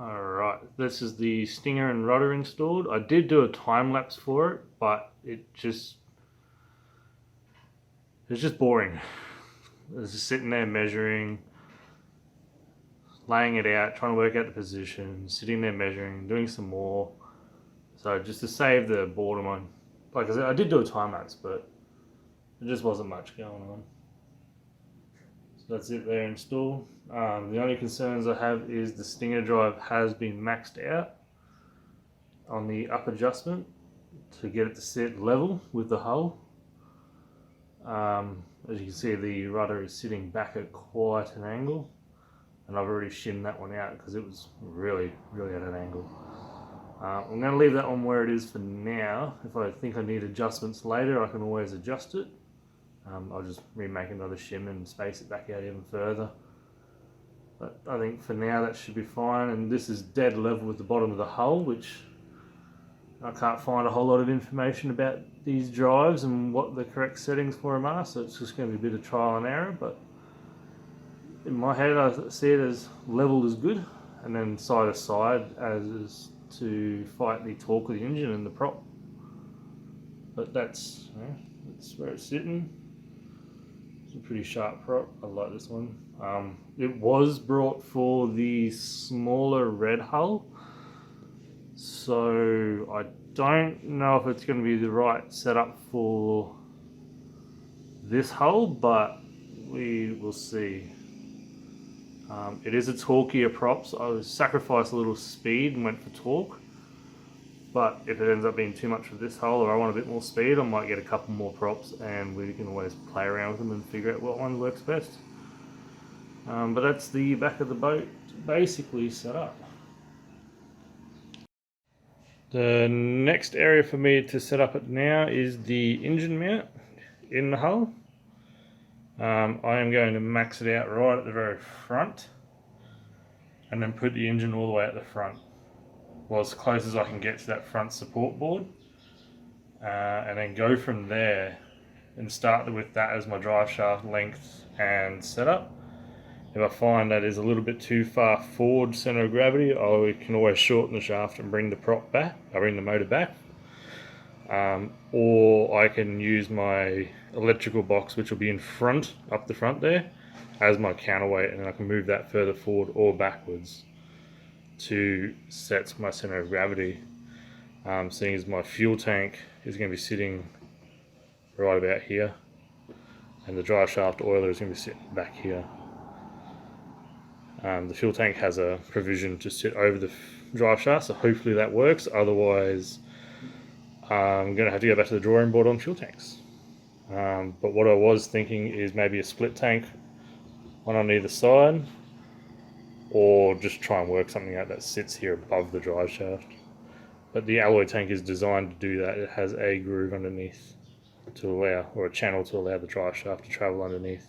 Alright, this is the stinger and rudder installed. I did do a time lapse for it, but it's just boring. It's just sitting there measuring, laying it out, trying to work out the position, sitting there measuring, doing some more. So just to save the boredom, like I said, I did do a time lapse, but there just wasn't much going on. So that's it there installed. The only concerns I have is the stinger drive has been maxed out on the up adjustment to get it to sit level with the hull. As you can see, the rudder is sitting back at quite an angle, and I've already shimmed that one out because it was really at an angle. I'm going to leave that one where it is for now. If I think I need adjustments later, I can always adjust it. I'll just remake another shim and space it back out even further. But I think for now that should be fine, and this is dead level with the bottom of the hull, which I can't find a whole lot of information about these drives and what the correct settings for them are, so it's just going to be a bit of trial and error. But in my head I see it as level is good, and then side to side as is to fight the torque of the engine and the prop. But that's where it's sitting. It's a pretty sharp prop. I like this one. It was brought for the smaller red hull, so I don't know if it's going to be the right setup for this hull, but we will see. It is a torquier prop, so I sacrificed a little speed and went for torque. But if it ends up being too much for this hull, or I want a bit more speed, I might get a couple more props and we can always play around with them and figure out what one works best. But that's the back of the boat basically set up. The next area for me to set up it now is the engine mount in the hull. I am going to max it out right at the very front and then put the engine all the way at the front, well, as close as I can get to that front support board, and then go from there and start with that as my drive shaft length and setup. If I find that is a little bit too far forward center of gravity, I can always shorten the shaft and bring the prop back, I bring the motor back. Or I can use my electrical box, which will be in front, up the front there, as my counterweight, and I can move that further forward or backwards to set my center of gravity. Seeing as my fuel tank is going to be sitting right about here, and the drive shaft oiler is going to be sitting back here. The fuel tank has a provision to sit over the drive shaft, so hopefully that works. Otherwise, I'm going to have to go back to the drawing board on fuel tanks. But what I was thinking is maybe a split tank, one on either side, or just try and work something out that sits here above the drive shaft. But the alloy tank is designed to do that. It has a groove underneath to allow, or a channel to allow the drive shaft to travel underneath.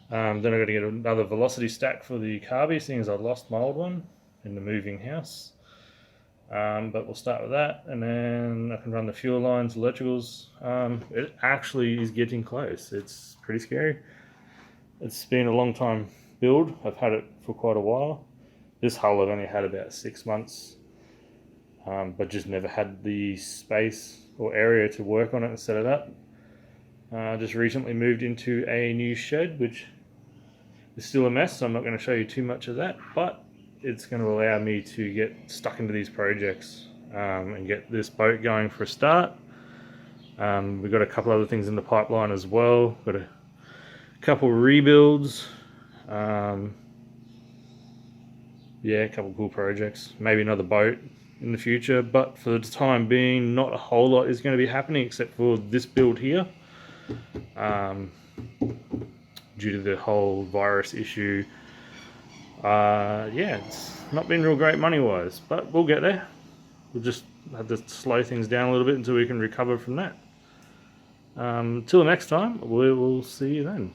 Then I've got to get another velocity stack for the carby, seeing as I lost my old one in the moving house. But we'll start with that, and then I can run the fuel lines, electricals. It actually is getting close. It's pretty scary. It's been a long time build. I've had it for quite a while. This hull I've only had about 6 months, but just never had the space or area to work on it and set it up. Just recently moved into a new shed, which is still a mess, so I'm not going to show you too much of that, but it's going to allow me to get stuck into these projects and get this boat going for a start. We've got a couple other things in the pipeline as well. Got a couple rebuilds. Yeah, a couple cool projects. Maybe another boat in the future, but for the time being, not a whole lot is going to be happening except for this build here. Due to the whole virus issue. Yeah, it's not been real great money wise, but we'll get there. We'll just have to slow things down a little bit until we can recover from that. Till next time, we will see you then.